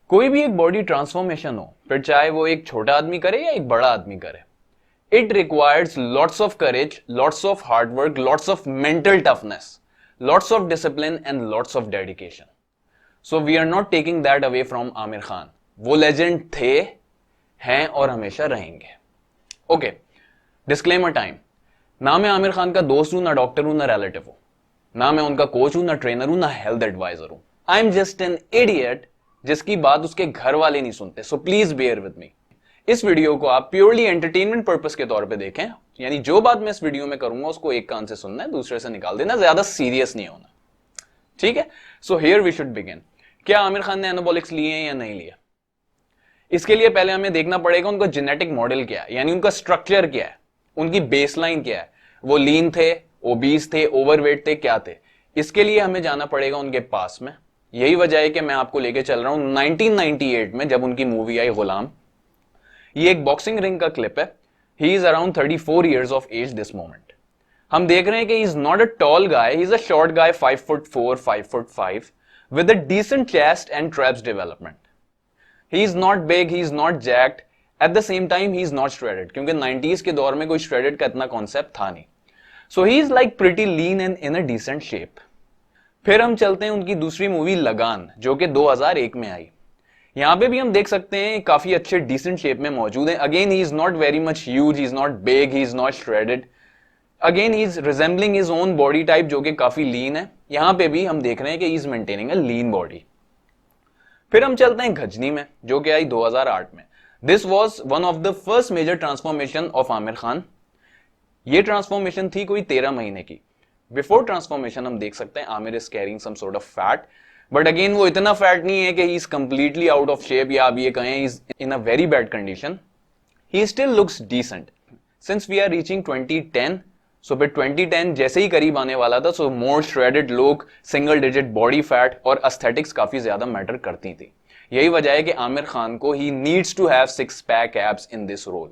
कोई भी एक बॉडी ट्रांसफॉर्मेशन हो, फिर चाहे वो एक छोटा आदमी करे या एक बड़ा आदमी करे, it requires lots of courage, lots of hard work, lots of mental toughness, lots of discipline and lots of dedication. So we are not taking that away from Aamir Khan. वो लेजेंड थे, हैं और हमेशा रहेंगे. Okay, disclaimer time. ना मैं आमिर खान का दोस्त हूं, ना डॉक्टर हूं, ना रिलेटिव हूं, ना मैं उनका कोच हूं, ना ट्रेनर हूं, ना हेल्थ एडवाइजर हूं. I am just an idiot जिसकी बात उसके घर वाले नहीं सुनते. So please bear with me. इस वीडियो को आप प्योरली एंटरटेनमेंट पर्पस के तौर पे देखें. यानी जो बात मैं इस वीडियो में करूंगा उसको एक कान से सुनना है, दूसरे से निकाल देना, ज्यादा सीरियस नहीं होना. ठीक है. So here we should begin. क्या आमिर खान ने एनाबॉलिक्स लिए हैं या नहीं लिए? इसके लिए पहले हमें देखना पड़ेगा उनका जेनेटिक मॉडल क्या है, यानी उनका स्ट्रक्चर क्या है, उनकी बेसलाइन क्या है. वो लीन थे, ओबीस थे, ओवरवेट थे, क्या थे? इसके लिए हमें जाना पड़ेगा उनके पास में. यही वजह है कि मैं आपको लेके चल रहा हूं 1998 में, जब उनकी मूवी आई गुलाम. ये एक बॉक्सिंग रिंग का क्लिप है. He is around 34 years of age this moment. हम देख रहे हैं कि he is not a tall guy, he is a short guy, 5'4", 5'5", with a decent chest and traps development. He is not big, he is not jacked. At the same time, he is not shredded. क्योंकि 90s के दौर में कोई shredded का इतना concept था नहीं. So he is like pretty lean and in a decent shape. फिर हम चलते हैं उनकी दूसरी मूवी लगान, जो कि 2001 में आई. यहां पे भी हम देख सकते हैं काफी अच्छे डिसेंट शेप में मौजूद है. Again he is not very much huge, he is not big, he is not shredded. Again he is resembling his own body type, जो कि काफी लीन है. यहां पे भी हम देख रहे हैं कि he is maintaining a lean body. फिर हम चलते हैं गजनी में, जो कि आई 2008 में. This was one of the first major transformation of Aamir Khan. ये ट्रांसफॉर्मेशन थी कोई 13 महीने की. बिफोर ट्रांसफॉर्मेशन हम देख सकते हैं Aamir is carrying some sort of fat, but again वो इतना फैट नहीं है कि he is completely out of shape, या आप ये कहें is in a very bad condition. He still looks decent. Since we are reaching 2010, so फिर 2010 जैसे ही करीब आने वाला था, so more shredded look, single digit body fat और एस्थेटिक्स काफी ज्यादा मैटर करती थी. यही वजह है कि आमिर खान को he needs to have 6 pack abs in this role,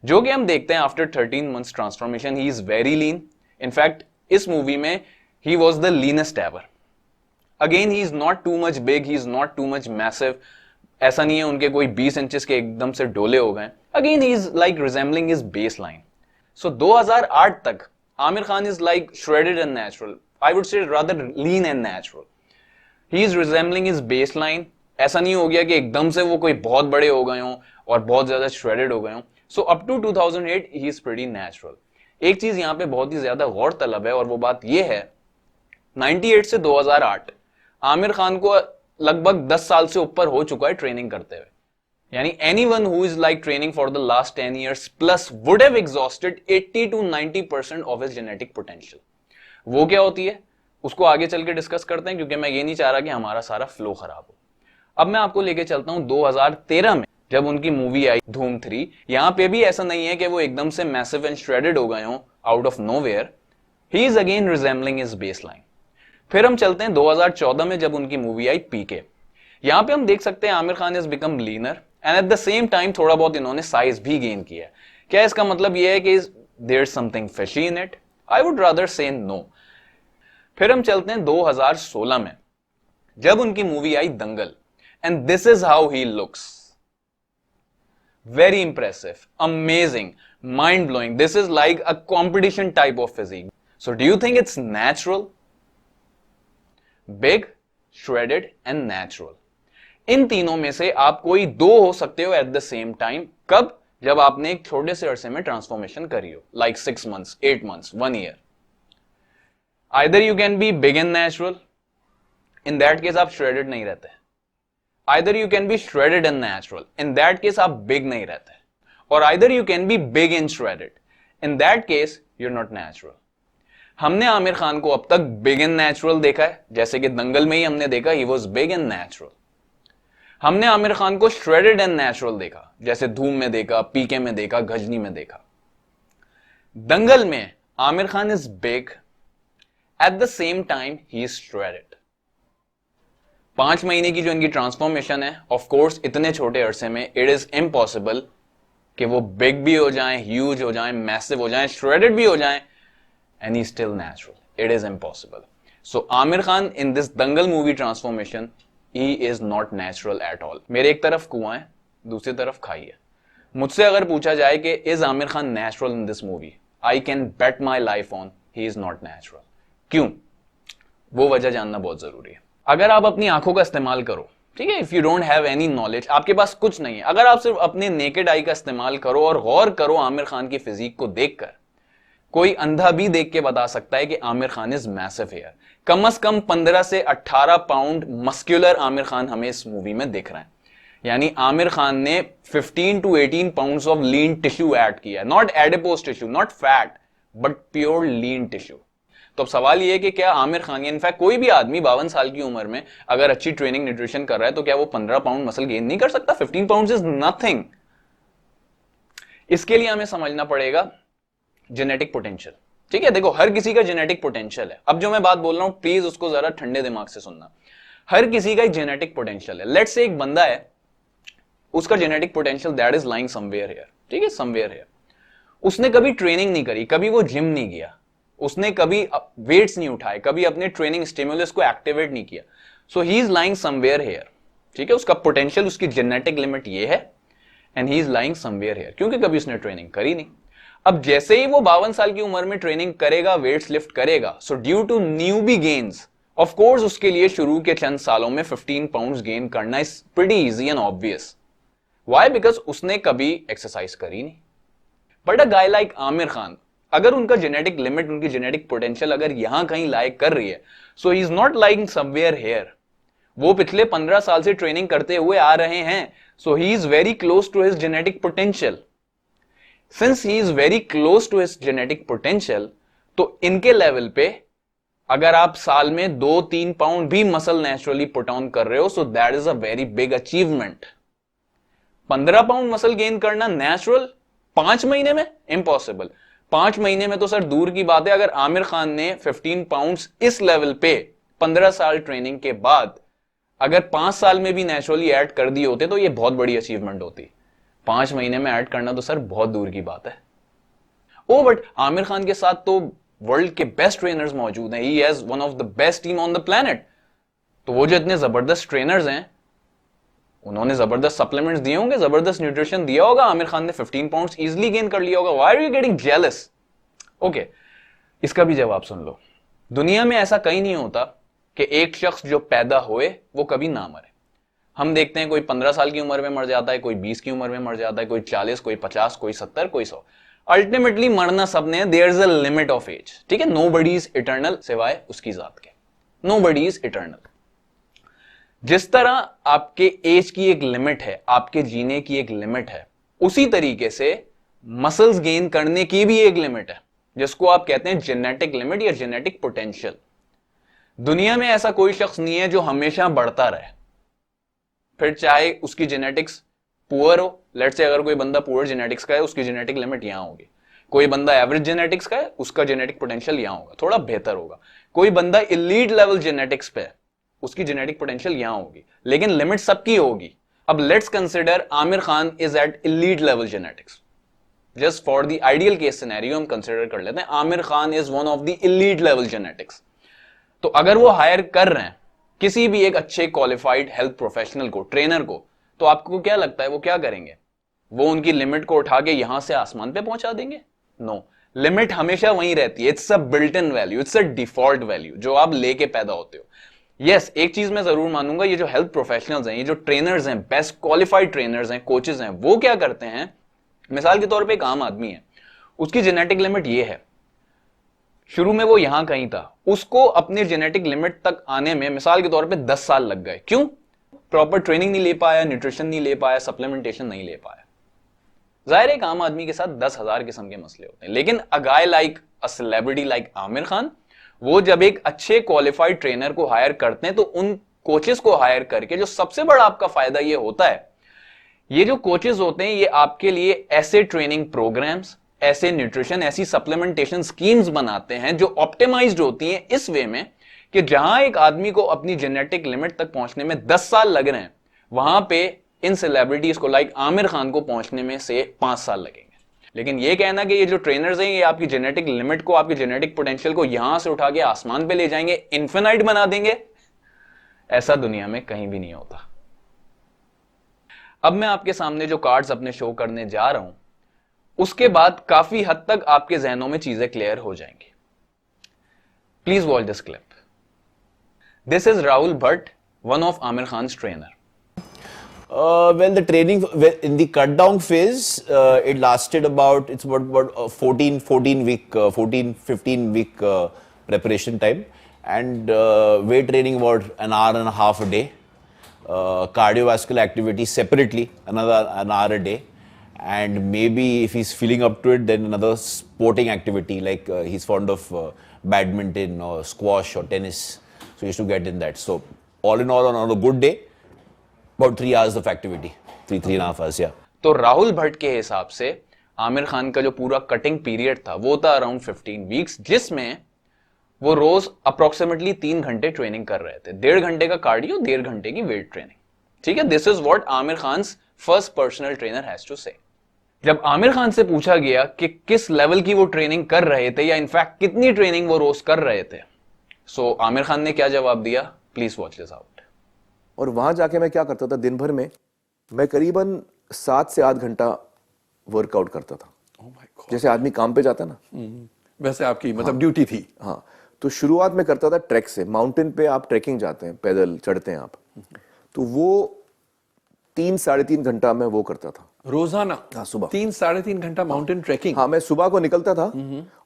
जो कि हम देखते हैं after 13 months transformation he is very lean. In fact इस मूवी में he was the leanest ever. Again he is not too much big, he is not too much massive. ऐसा नहीं है उनके कोई 20 इंचेस के एकदम से डोले हो गए. Again he is like resembling his base line. So 2008 तक Aamir Khan is like shredded and natural. I would say rather lean and natural. He is resembling his base line. ऐसा नहीं हो गया कि एकदम से वो कोई बहुत बड़े हो गए हों और बहुत ज्यादा श्रेडेड हो गए हों. So up to 2008 he is pretty natural. एक चीज यहां पे बहुत ही ज्यादा गौर तलब है, और वो बात ये है 98 से 2008 आमिर खान को लगभग 10 साल से ऊपर हो चुका है ट्रेनिंग करते हुए. यानी anyone who is like training for the last 10 years plus would have exhausted 80 to 90% of his genetic potential. वो क्या होती है उसको आगे चल के डिस्कस करते हैं, क्योंकि मैं ये नहीं चाह रहा कि हमारा सारा फ्लो खराब हो. अब मैं आपको लेके चलता हूं 2013 में, जब उनकी मूवी आई धूम 3. यहां पे भी ऐसा नहीं है कि वो एकदम से मैसिव एंड श्रेडेड हो गए हों out of nowhere. He is again resembling his base line. फिर हम चलते हैं 2014 में, जब उनकी मूवी आई पीके. यहां पे हम देख सकते हैं Aamir Khan is become linear and at the same time थोड़ा बहुत इन्होंने साइज भी गेन किया. क्या इसका मतलब यह है कि there is something fishy in it? I would rather say no. फिर हम चलते हैं 2016 में, जब उनकी मूवी आई Dangal. And this is how he looks. Very impressive, amazing, mind blowing. This is like a competition type of physique. So do you think it's natural? Big, shredded and natural. इन तीनों में से आप कोई दो हो सकते हो एट द सेम टाइम. कब? जब आपने एक छोटे से अरसे में ट्रांसफॉर्मेशन करी हो, like 6 months, 8 months, 1 year. Either you can be big and natural, in that case आप श्रेडेड नहीं रहते. Either you can be shredded and natural, in that case आप बिग नहीं रहते. और either you can be big and shredded, in that case you are not natural. हमने आमिर खान को अब तक बिग एंड नेचुरल देखा है, जैसे कि दंगल में ही हमने देखा he was big and natural. हमने आमिर खान को श्रेडेड एंड नेचुरल देखा, जैसे धूम में देखा, पीके में देखा, गजनी में देखा. दंगल में Aamir Khan is big, at the same time he is shredded. 5 महीने की जो इनकी ट्रांसफॉर्मेशन है, ऑफ कोर्स इतने छोटे अरसे में इट इज इम्पॉसिबल कि वो बिग भी हो जाएं, ह्यूज हो जाएं, मैसिव हो जाएं, श्रेडेड भी हो जाएं, and he's still natural. It is impossible. So Amir Khan in this Dangal movie transformation he is not natural at all. मेरे एक तरफ कुआं है, दूसरी तरफ खाई है। मुझसे अगर पूछा जाए कि is Aamir Khan natural in this movie, I can bet my life on he is not natural. क्यों? वो वजह जानना बहुत जरूरी है। अगर आप अपनी आंखों का इस्तेमाल करो, ठीक है, if you don't have any knowledge, आपके पास कुछ नहीं है, अगर आप सिर्फ अपने नेकेड आई का इस्तेमाल करो और गौर करो आमिर खान की फिजिक को देखकर, कोई अंधा भी देख के बता सकता है कि Aamir Khan is massive here. कम से कम 15 से 18 पाउंड मस्क्यूलर आमिर खान हमें इस मूवी में दिख रहे हैं। यानी आमिर खान ने 15 to 18 pounds of lean tissue add किया, not adipose tissue, not fat, but pure lean tissue. तो अब सवाल यह है कि क्या आमिर खान, इनफैक्ट कोई भी आदमी 52 साल की उम्र में अगर अच्छी ट्रेनिंग न्यूट्रिशन कर रहा है तो क्या वो 15 पाउंड मसल गेन नहीं कर सकता? 15 पाउंड इज नथिंग। इसके लिए हमें समझना पड़ेगा जेनेटिक पोटेंशियल। ठीक है, देखो हर किसी का जेनेटिक पोटेंशियल है। अब जो मैं बात बोल रहा हूं प्लीज उसको जरा ठंडे दिमाग से सुनना। हर किसी का एक जेनेटिक पोटेंशियल है। लेट्स से एक बंदा है, उसका genetic potential that is lying somewhere here, ठीक है, समवेयर हियर। उसने कभी ट्रेनिंग नहीं करी, कभी वो जिम नहीं गया, उसने कभी वेट्स नहीं उठाए, कभी अपने ट्रेनिंग स्टिमुलस को एक्टिवेट नहीं किया। So he is lying somewhere here, ठीक है, उसका पोटेंशियल, उसकी जेनेटिक लिमिट ये है, and he is lying somewhere here, क्योंकि कभी उसने ट्रेनिंग करी नहीं। अब जैसे ही वो 52 साल की उम्र में ट्रेनिंग करेगा, वेट्स लिफ्ट करेगा, so due to newbie gains, of course उसके लिए शुरू के चंद सालों में 15 पाउंड्स गेन करना is pretty easy and obvious. Why? Because उसने कभी एक्सरसाइज करी नहीं। But a guy like Aamir Khan, अगर उनका जेनेटिक लिमिट, उनकी जेनेटिक पोटेंशियल अगर यहां कहीं लाइक कर रही है, so he is not like somewhere here. वो पिछले 15 साल से ट्रेनिंग करते हुए आ रहे हैं, so he is very close to his genetic potential. Since he is very close to his genetic potential, तो इनके लेवल पे अगर आप साल में 2-3 पाउंड भी मसल नेचुरली पुट ऑन कर रहे हो, so that is a very big achievement. 15 pound muscle gain करना नेचुरल 5 महीने में? इम्पॉसिबल। 5 महीने में तो सर दूर की बात है। अगर आमिर खान ने 15 पाउंड्स इस लेवल पे 15 साल ट्रेनिंग के बाद अगर 5 साल में भी नेचुरली ऐड कर दिए होते तो ये बहुत बड़ी अचीवमेंट होती। 5 महीने में ऐड करना तो सर बहुत दूर की बात है। ओ बट आमिर खान के साथ तो वर्ल्ड के बेस्ट ट्रेनर्स मौजूद हैं। He has one of the best team on the planet. तो वो जो इतने जबरदस्त ट्रेनर्स हैं, उन्होंने जबरदस्त सप्लीमेंट्स दिए होंगे, जबरदस्त न्यूट्रिशन दिया होगा, आमिर खान ने 15 पाउंड्स इजीली गेन कर लिया होगा। Why are you getting jealous? Okay, इसका भी जवाब सुन लो। दुनिया में ऐसा कहीं नहीं होता कि एक शख्स जो पैदा होए वो कभी ना मरे। हम देखते हैं कोई 15 साल की उम्र में मर जाता है, कोई 20 की उम्र में मर जाता है, कोई 40, कोई 50, कोई 70, कोई 100। अल्टीमेटली मरना सबने, there is a limit of age, ठीक है। नोबडी इज इटर्नल सिवाय उसकी जात के, नोबडी इज इटर्नल। जिस तरह आपके एज की एक लिमिट है, आपके जीने की एक लिमिट है, उसी तरीके से मसल्स गेन करने की भी एक लिमिट है, जिसको आप कहते हैं जेनेटिक लिमिट या जेनेटिक पोटेंशियल। दुनिया में ऐसा कोई शख्स नहीं है जो हमेशा बढ़ता रहे, फिर चाहे उसकी जेनेटिक्स पुअर हो। लेट्स से अगर कोई बंदा पुअर जेनेटिक्स का है, उसकी जेनेटिक लिमिट यहां होगी। कोई बंदा एवरेज जेनेटिक्स का है, उसका जेनेटिक पोटेंशियल यहां होगा, थोड़ा बेहतर होगा। कोई बंदा इलीट लेवल जेनेटिक्स पे है, उसकी जेनेटिक पोटेंशियल यहां होगी, लेकिन लिमिट सबकी होगी। अब let's consider Aamir Khan is at elite level genetics. Just for the ideal case scenario हम कंसिडर कर लेते हैं Aamir Khan is one of the elite level genetics. तो अगर वो हायर कर रहे हैं किसी भी एक अच्छे क्वालिफाइड हेल्थ प्रोफेशनल को, ट्रेनर को, तो आपको क्या लगता है वो क्या करेंगे? वो उनकी लिमिट को उठा के यहां से आसमान पे पहुंचा देंगे? नो, लिमिट हमेशा वहीं रहती है। It's a built in value, it's a default value जो आप लेके पैदा होते हो। यस, एक चीज मैं जरूर मानूंगा, ये जो हेल्थ प्रोफेशनल्स हैं, ये जो ट्रेनर्स हैं, बेस्ट क्वालिफाइड ट्रेनर्स हैं, कोचेस हैं, वो क्या करते हैं? मिसाल के तौर पे एक आम आदमी है, उसकी जेनेटिक लिमिट ये है, शुरू में वो यहां कहीं था, उसको अपने जेनेटिक लिमिट तक आने में मिसाल के तौर पे 10 साल लग गए। क्यों? प्रॉपर ट्रेनिंग नहीं ले पाया, न्यूट्रिशन नहीं ले पाया, सप्लीमेंटेशन नहीं ले पाया। जाहिर है एक आम आदमी के साथ 10,000 किस्म के मसले होते हैं, लेकिन a guy like a celebrity like Aamir Khan, वो जब एक अच्छे क्वालिफाइड ट्रेनर को हायर करते हैं तो उन कोचेस को हायर करके जो सबसे बड़ा आपका फायदा ये होता है, ये जो कोचेस होते हैं ये आपके लिए ऐसे ट्रेनिंग प्रोग्राम्स, ऐसे न्यूट्रिशन, ऐसी सप्लीमेंटेशन स्कीम्स बनाते हैं जो ऑप्टिमाइज्ड होती हैं इस वे में कि जहां एक आदमी को अपनी जेनेटिक लिमिट तक पहुंचने में 10 साल लग रहे हैं, वहां पे इन सेलिब्रिटीज को लाइक आमिर खान को पहुंचने में से 5 साल लगेंगे। लेकिन ये कहना कि ये जो ट्रेनर्स हैं ये आपकी जेनेटिक लिमिट को, आपकी जेनेटिक पोटेंशियल को यहां से उठा के आसमान पे ले जाएंगे, इन्फिनाइट बना देंगे, ऐसा दुनिया में कहीं भी नहीं होता। अब मैं आपके सामने जो कार्ड्स अपने शो करने जा रहा हूं, उसके बाद काफी हद तक आपके जहनों में चीजें क्लियर हो जाएंगी। Please watch this clip. This is Rahul Bhatt, one of Amir Khan's trainer. Well, the training in the cut down phase, it lasted about 15 week preparation time, and weight training about an hour and a half a day. Cardiovascular activity separately another an hour a day, and maybe if he's feeling up to it, then another sporting activity like he's fond of badminton or squash or tennis, so he used to get in that. So all in all, on a good day, about 3 hours of activity, 3.5 hours, yeah. तो राहुल भट्ट के हिसाब से आमिर खान का जो पूरा cutting period था वो था अराउंड 15 वीक्स, जिसमें वो रोज अप्रोक्सीमेटली 3 घंटे ट्रेनिंग कर रहे थे। 1.5 घंटे का कार्डियो, 1.5 घंटे की वेट ट्रेनिंग। ठीक है, this is what Aamir Khan first personal trainer has to say. जब आमिर खान से पूछा गया कि किस लेवल की वो ट्रेनिंग कर रहे थे या इनफैक्ट कितनी ट्रेनिंग वो रोज कर रहे थे, सो आमिर खान ने क्या जवाब दिया, प्लीज वॉच दिस आउट। और वहां जाके मैं क्या करता था, दिन भर में मैं करीबन 7 से 8 घंटा वर्कआउट करता था। जैसे आदमी काम पे जाता ना, वैसे आपकी मतलब ड्यूटी थी। हाँ, तो शुरुआत में करता था ट्रैक से। माउंटेन पे आप ट्रैकिंग जाते हैं, पैदल चढ़ते हैं आप, तो वो 3-3.5 घंटा मैं वो करता था रोजाना। हाँ, सुबह 3-3.5 घंटा माउंटेन ट्रैकिंग। हाँ, मैं सुबह को निकलता था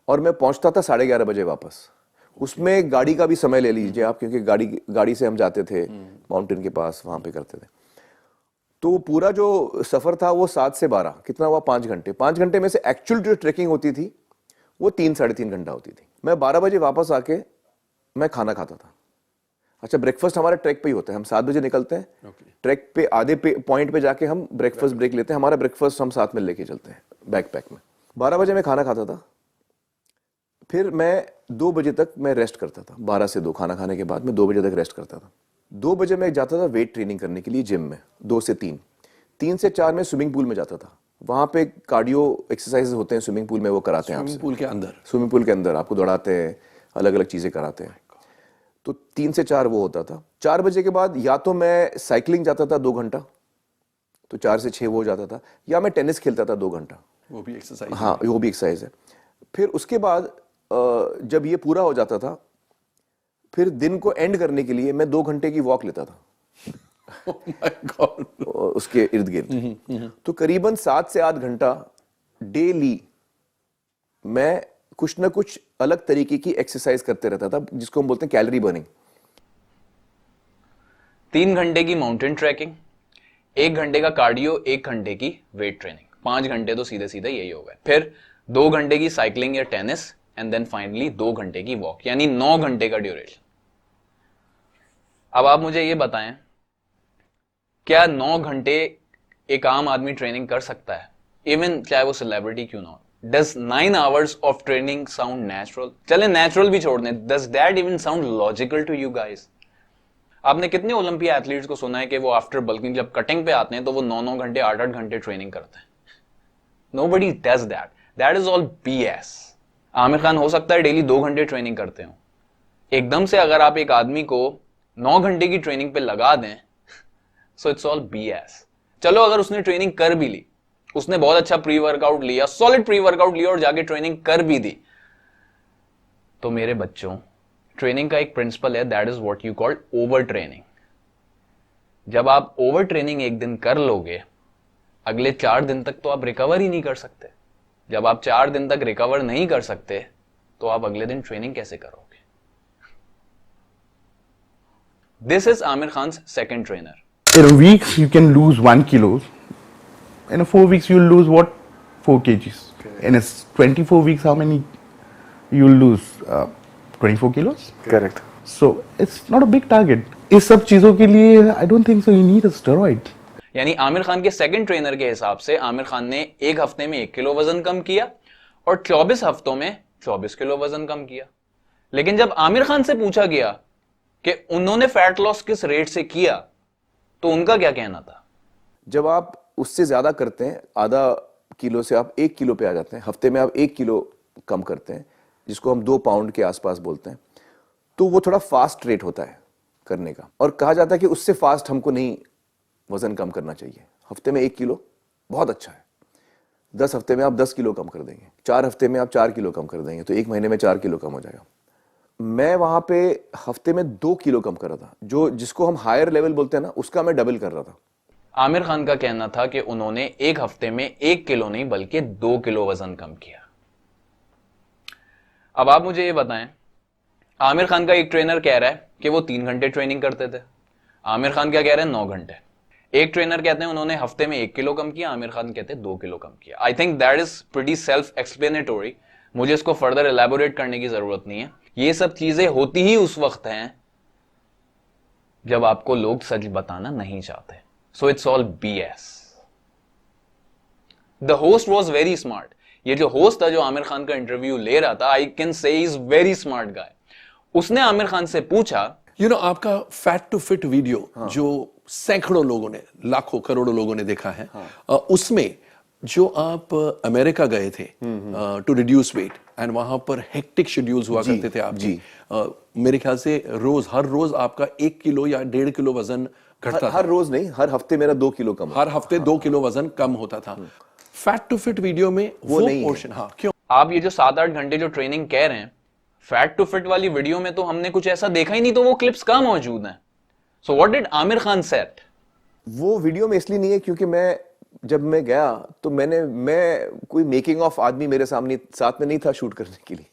और मैं पहुंचता था 11:30 बजे वापस। उसमें गाड़ी का भी समय ले लीजिए आप, क्योंकि गाड़ी से हम जाते थे माउंटेन के पास, वहां पे करते थे। तो पूरा जो सफर था वो 7 से 12, कितना हुआ, 5 घंटे। 5 घंटे में से एक्चुअल जो ट्रैकिंग होती थी वो 3-3.5 घंटा होती थी। मैं 12 बजे वापस आके मैं खाना खाता था। अच्छा, ब्रेकफास्ट हमारा ट्रैक पे ही होता है। हम 7 बजे निकलते हैं, ट्रैक पे आधे पॉइंट पे जाके हम ब्रेकफास्ट ब्रेक लेते हैं। हमारा ब्रेकफास्ट हम साथ में लेके चलते हैं बैकपैक में। 12 बजे मैं खाना खाता था, फिर मैं 2 बजे तक मैं रेस्ट करता था। 12 से 2 खाना खाने के बाद मैं 2 बजे तक रेस्ट करता था। 2 बजे मैं जाता था वेट ट्रेनिंग करने के लिए जिम में, 2 से 3। 3 से 4 में स्विमिंग पूल में जाता था। वहां पे कार्डियो एक्सरसाइजेस होते हैं स्विमिंग पूल में, वो कराते हैं आपसे। स्विमिंग पूल के अंदर आपको दौड़ाते हैं, अलग अलग चीजें कराते हैं। तो 3 से 4 वो होता था। 4 बजे के बाद या तो मैं साइकिलिंग जाता था 2 घंटा, तो 4 से 6 वो हो जाता था, या मैं टेनिस खेलता था 2 घंटा। वो भी एक्सरसाइज। हाँ, वो भी एक्सरसाइज है। फिर उसके बाद जब ये पूरा हो जाता था, फिर दिन को एंड करने के लिए मैं 2 घंटे की वॉक लेता था। Oh my God. उसके इर्द गिर्द। तो करीबन 7 से 8 घंटा डेली मैं कुछ ना कुछ अलग तरीके की एक्सरसाइज करते रहता था, जिसको हम बोलते हैं कैलोरी बर्निंग। 3 घंटे की माउंटेन ट्रैकिंग, 1 घंटे का कार्डियो, 1 घंटे की वेट ट्रेनिंग, 5 घंटे तो सीधे सीधे यही हो गए। फिर 2 घंटे की साइकिलिंग या टेनिस, एंड देन फाइनली 2 घंटे की वॉक, यानी 9 घंटे का ड्यूरेशन। अब आप मुझे ये बताएं, क्या 9 घंटे एक आम आदमी ट्रेनिंग कर सकता है, इवन चाहे वो सेलिब्रिटी क्यों ना हो? Does 9 hours of training sound natural? चले नेचुरल भी छोड़ दें, does that even sound logical to you guys? आपने कितने ओलंपिया एथलीट्स को सुना है कि वो आफ्टर बल्किंग जब कटिंग पे आते हैं तो वो 9-9 घंटे 8-8 घंटे ट्रेनिंग करते हैं? Nobody does that. That is all BS. Aamir Khan हो सकता है डेली 2 घंटे ट्रेनिंग करते हो। एकदम से अगर आप एक आदमी को 9 घंटे की ट्रेनिंग पे लगा दें, so it's all BS. चलो अगर उसने ट्रेनिंग कर भी ली, उसने बहुत अच्छा प्री वर्कआउट लिया, सॉलिड प्री वर्कआउट लिया और जाके ट्रेनिंग कर भी दी, तो मेरे बच्चों, ट्रेनिंग का एक प्रिंसिपल है, that is what you call over training. जब आप ओवर ट्रेनिंग एक दिन कर लोगे, अगले 4 दिन तक तो आप रिकवर ही नहीं कर सकते। जब आप 4 दिन तक रिकवर नहीं कर सकते, तो आप अगले दिन ट्रेनिंग कैसे करोगे? This is Aamir Khan second trainer. In a week you can lose 1 kilo. In 4 weeks you'll lose what? 4 kgs. Okay. In 24 weeks how many you'll lose? 24 kilos? Correct. So it's not a big target. इस सब चीजों के लिए I don't think so you need a steroid. यानी आमिर खान के second trainer के हिसाब से आमिर खान ने 1 हफ्ते में 1 किलो वजन कम किया और 24 हफ्तों में 24 किलो वजन कम किया। लेकिन जब आमिर खान से पूछा गया कि उन्होंने फैट लॉस किस रेट से किया, तो उनका क्या कहना था? जब आप उससे ज्यादा करते हैं, आधा किलो से आप 1 किलो पे आ जाते हैं, हफ्ते में आप 1 किलो कम करते हैं, जिसको हम 2 पाउंड के आसपास बोलते हैं, तो वो थोड़ा फास्ट रेट होता है। करने का, और कहा जाता है कि उससे फास्ट हमको नहीं वजन कम करना चाहिए। हफ्ते में 1 किलो बहुत अच्छा है, 10 हफ्ते में आप 10 किलो कम कर देंगे, 4 हफ्ते में आप 4 किलो कम कर देंगे, तो 1 महीने में 4 किलो कम हो जाएगा। मैं वहां पे हफ्ते में 2 किलो कम कर रहा था, जो जिसको हम हायर लेवल बोलते हैं ना, उसका मैं डबल कर रहा था। आमिर खान का कहना था कि उन्होंने एक हफ्ते में 1 किलो नहीं बल्कि 2 किलो वजन कम किया। अब आप मुझे ये बताएं, आमिर खान का एक ट्रेनर कह रहा है कि वो 3 घंटे ट्रेनिंग करते थे, आमिर खान क्या कह रहे हैं 9 घंटे। एक ट्रेनर कहते हैं उन्होंने हफ्ते में 1 किलो कम किया, आमिर खान कहते हैं 2 किलो कम किया। I think that is pretty self explanatory, मुझे इसको फर्दर एलैबोरेट करने की जरूरत नहीं है। ये सब चीजें होती ही उस वक्त हैं जब आपको लोग सच बताना नहीं चाहते। So it's all BS। The host was very smart. ये जो होस्ट था जो आमिर खान का इंटरव्यू ले रहा था, I can say is very smart guy. उसने आमिर खान से पूछा, आपका फैट टू फिट वीडियो जो सैकड़ों लोगों ने, लाखों करोड़ों लोगों ने देखा है, उसमें जो आप अमेरिका गए थे टू रिड्यूस वेट, एंड वहां पर हेक्टिक शेड्यूल्स हुआ करते थे आपके, मेरे ख्याल से हर रोज आपका 1 किलो या 1.5 किलो वजन घटता था। हर रोज नहीं, हर हफ्ते मेरा 2 किलो कम, हर हफ्ते 2 किलो वजन कम होता था। फैट टू फिट वीडियो में वो नहीं पोर्शन, क्यों? आप ये जो 7-8 घंटे जो ट्रेनिंग कह रहे हैं, फैट टू फिट वाली वीडियो में तो हमने कुछ ऐसा देखा ही नहीं, तो वो क्लिप्स कहाँ मौजूद हैं? So what did Aamir Khan said? वो वीडियो में इसलिए नहीं है क्योंकि जब मैं गया तो मैं कोई मेकिंग ऑफ आदमी मेरे सामने साथ में नहीं था शूट करने के लिए,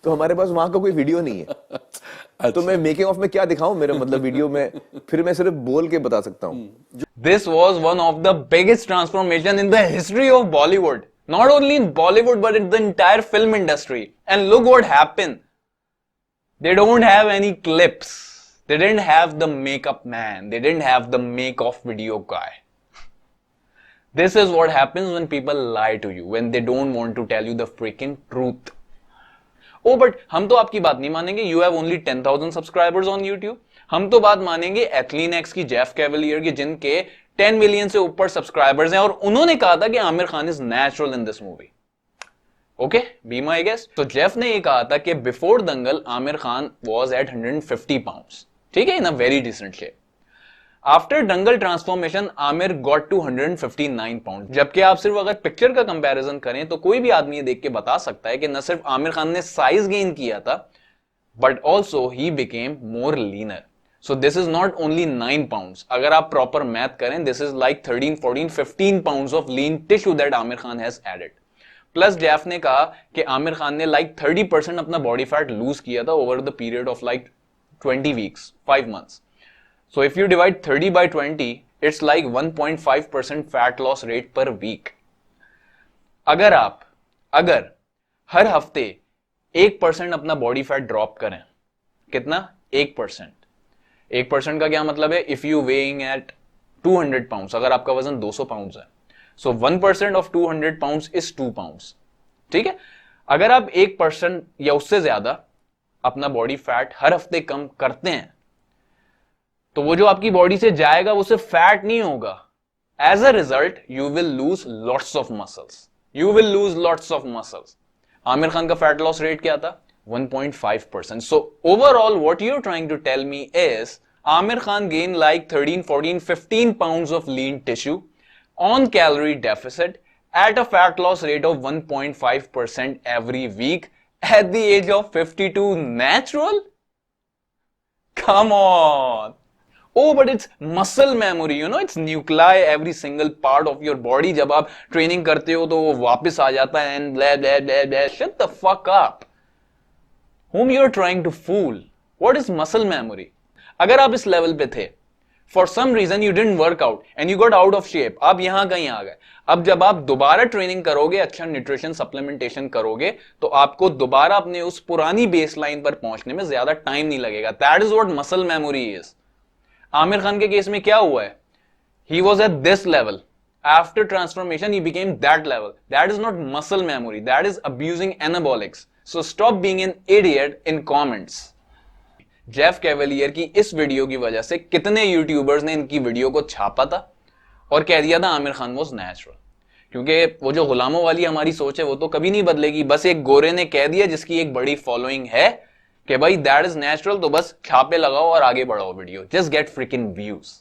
तो हमारे पास वहां का कोई वीडियो नहीं है। तो मैं मेकिंग ऑफ में क्या दिखाऊं, मेरा मतलब वीडियो में फिर मैं सिर्फ बोल के बता सकता हूं। This was one of the biggest transformation in the history of Bollywood. Not only in Bollywood, but in the entire film industry. And look what happened. They don't have any clips. They didn't have the makeup man. They didn't have the make-off video guy. This is what happens when people lie to you, when they don't want to tell you the freaking truth. Oh, but हम तो आपकी बात नहीं मानेंगे. You have only 10,000 subscribers on YouTube. हम तो बात मानेंगे एथलीनेक्स की, जेफ कैवलियर की, जिनके 10 मिलियन से ऊपर सब्सक्राइबर्स हैं, और उन्होंने कहा था कि Aamir Khan is natural in this movie. Okay, be my guest. तो जेफ ने ये कहा था कि before Dangal Aamir Khan was at 150 pounds, ठीक है, in a very decent shape. After Dangal transformation Aamir got to 159 pound. जबकि आप सिर्फ अगर पिक्चर का कंपैरिजन करें तो कोई भी आदमी ये देख के बता सकता है कि न सिर्फ आमिर खान ने साइज गेन किया था, but also he became more linear. So this is not only 9 pounds. अगर आप प्रॉपर मैथ करें, this is like 13, 14, 15 pounds of lean tissue that Amir Khan has added. Plus Jeff ने कहा कि आमिर खान ने like 30% अपना बॉडी फैट लूज किया था over the period of like 20 weeks, 5 months. So if you divide 30 by 20, it's like 1.5% fat loss rate per week. अगर हर हफ्ते 1% अपना बॉडी फैट ड्रॉप करें, कितना? 1%। 1% का क्या मतलब है? If you weighing at 200 pounds, अगर आपका वजन 200 पाउंड्स है, so 1% of 200 pounds is 2 pounds, ठीक है। अगर आप 1% या उससे ज्यादा अपना बॉडी फैट हर हफ्ते कम करते हैं, तो वो जो आपकी बॉडी से जाएगा वो सिर्फ फैट नहीं होगा, as a result you will lose lots of muscles, you will lose lots of muscles. Aamir Khan का फैट लॉस रेट क्या था? 1.5%. So overall what you're trying to tell me is Amir Khan gained like 13, 14, 15 pounds of lean tissue on calorie deficit at a fat loss rate of 1.5% every week at the age of 52. Natural? Come on. Oh, but it's muscle memory, you know, it's nuclei, every single part of your body. जब आप training करते हो तो वो वापस आ जाता है and blah, blah, blah, blah. Shut the fuck up. Whom you're trying to fool? What is muscle memory? अगर आप इस लेवल पे थे, for some reason you didn't work out and you got out of shape, आप यहां कहीं आ गए, अब जब आप दोबारा ट्रेनिंग करोगे, अच्छा न्यूट्रिशन सप्लीमेंटेशन करोगे, तो आपको दोबारा अपने उस पुरानी बेस लाइन पर पहुंचने में ज्यादा टाइम नहीं लगेगा। That is what muscle memory is. Aamir Khan के केस में क्या हुआ है? He was at this level. After transformation, he became that level. That is not muscle memory. That is abusing anabolics. So stop being an idiot in comments. Jeff Cavalier की इस video की वजह से कितने यूट्यूबर्स ने इनकी video को छापा था और कह दिया था आमिर खान वाज नेचुरल। क्योंकि वो जो गुलामों वाली हमारी सोच है वो तो कभी नहीं बदलेगी। बस एक गोरे ने कह दिया जिसकी एक बड़ी फॉलोइंग है कि भाई दैट इज नेचुरल, तो बस छापे लगाओ और आगे बढ़ाओ video, just get fricking views.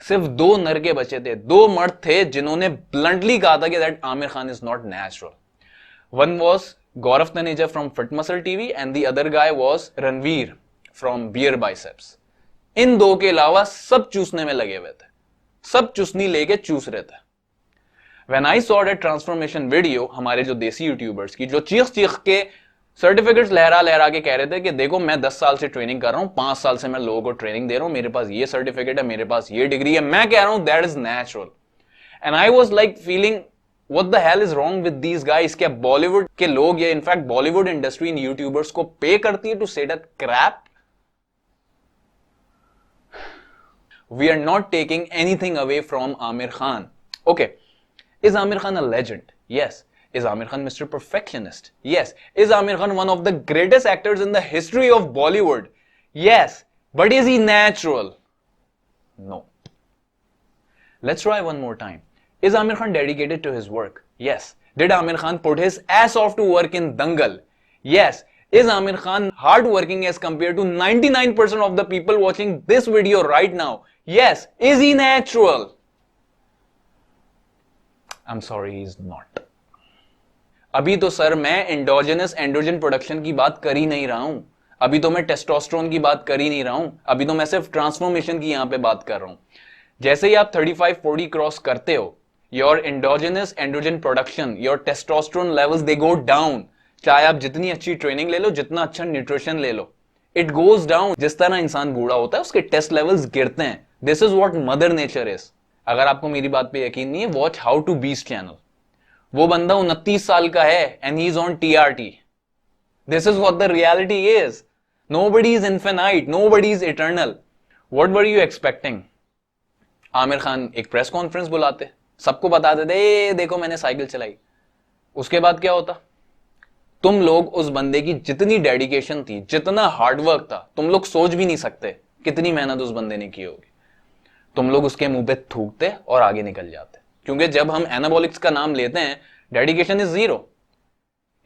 सिर्फ 2 नर के बचे थे, 2 मर्द थे जिन्होंने ब्लंटली कहा था कि that Aamir Khan is not natural. One was Gaurav Taneja from Fit Muscle TV and the other guy was Ranveer from Beer Biceps. इन 2 के अलावा सब चूसने में लगे हुए थे, सब चुसनी लेके चूस रहे थे। When I saw that transformation video, हमारे जो देसी यूट्यूबर्स की, जो चीख चीख के सर्टिफिकेट्स लहरा लहरा के कह रहे थे कि देखो मैं 10 साल से ट्रेनिंग कर रहा हूं, 5 साल से मैं लोगों को ट्रेनिंग दे रहा हूं, मेरे पास ये सर्टिफिकेट है, मेरे पास ये डिग्री है, मैं कह रहा हूं that is natural. And I was like feeling what the hell is wrong with these guys. क्या बॉलीवुड के लोग या इनफैक्ट बॉलीवुड इंडस्ट्री इन यूट्यूबर्स को पे करती है to say that crap? We are not taking anything away from Amir Khan. Okay, is Amir Khan a legend? Yes. Is Amir Khan Mr. Perfectionist? Yes. Is Amir Khan one of the greatest actors in the history of Bollywood? Yes. But is he natural? No. Let's try one more time. Is Amir Khan dedicated to his work? Yes. Did Amir Khan put his ass off to work in Dangal? Yes. Is Amir Khan hardworking as compared to 99% of the people watching this video right now? Yes. Is he natural? I'm sorry, he's not. अभी तो sir मैं endogenous androgen production की बात कर ही नहीं रहा हूं, अभी तो मैं टेस्टोस्टेरोन की बात कर ही नहीं रहा हूं, अभी तो मैं सिर्फ ट्रांसफॉर्मेशन की यहां पे बात कर रहा हूं। जैसे ही आप 35-40 क्रॉस करते हो, your endogenous androgen production, your testosterone levels they go down. चाहे आप जितनी अच्छी ट्रेनिंग ले लो, जितना अच्छा न्यूट्रिशन ले लो, इट गोज डाउन। जिस तरह इंसान बूढ़ा होता है उसके टेस्ट लेवल्स गिरते हैं। This is what mother nature is. अगर आपको मेरी बात पे यकीन नहीं है, watch how to beast channel. वो बंदा 29 साल का है and he is on TRT. This is what the reality is. Nobody is infinite, nobody is eternal. What were you expecting? Aamir Khan एक प्रेस कॉन्फ्रेंस बुलाते, सबको बता देते देखो मैंने साइकिल चलाई, उसके बाद क्या होता? तुम लोग उस बंदे की जितनी डेडिकेशन थी, जितना हार्डवर्क था, तुम लोग सोच भी नहीं सकते कितनी मेहनत उस बंदे ने की होगी। तुम लोग उसके मुंह पे थूकते और आगे निकल जाते, क्योंकि जब हम एनाबॉलिक्स का नाम लेते हैं, dedication is 0।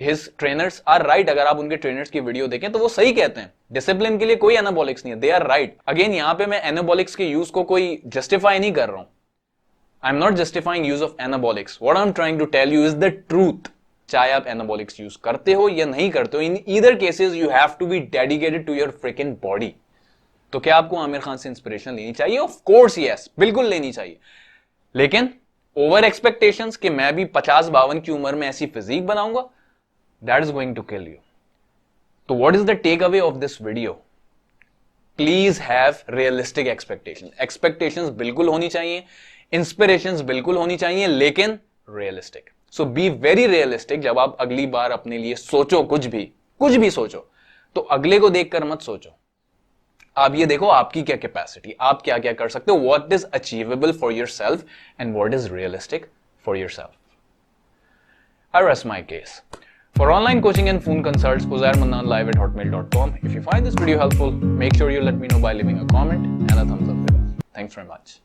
His trainers are right. अगर आप उनके ट्रेनर्स की वीडियो देखें तो वो सही कहते हैं, डिसिप्लिन के लिए कोई एनाबॉलिक्स नहीं है, दे आर राइट। अगेन यहां पे मैं एनाबॉलिक्स के यूज को कोई जस्टिफाई नहीं कर रहा हूं। I am not justifying use of anabolics. What I am trying to tell you is the truth. चाहे आप एनाबॉलिक्स यूज करते हो या नहीं करते हो, in either cases you have to be dedicated to your freaking body. तो क्या आपको आमिर खान से इंस्पिरेशन लेनी चाहिए? ऑफ कोर्स यस, बिल्कुल लेनी चाहिए, लेकिन ओवर एक्सपेक्टेशंस कि मैं भी 50-52 की उम्र में ऐसी फिजिक बनाऊंगा, that is going to kill you. तो what is the take away of this video? Please have realistic expectation. Expectations बिल्कुल होनी चाहिए, इंस्पिरेशंस बिल्कुल होनी चाहिए, लेकिन realistic. So be very realistic. जब आप अगली बार अपने लिए सोचो, कुछ भी सोचो, तो अगले को देखकर मत सोचो। आप ये देखो आपकी क्या कैपेसिटी, आप क्या क्या कर सकते हो, what is achievable for yourself and what is realistic for yourself. I rest my case. For online coaching and phone consults, uzairmannan@hotmail.com. If you find this video helpful, make sure you let me know by leaving a comment and a thumbs up below. Thanks very much.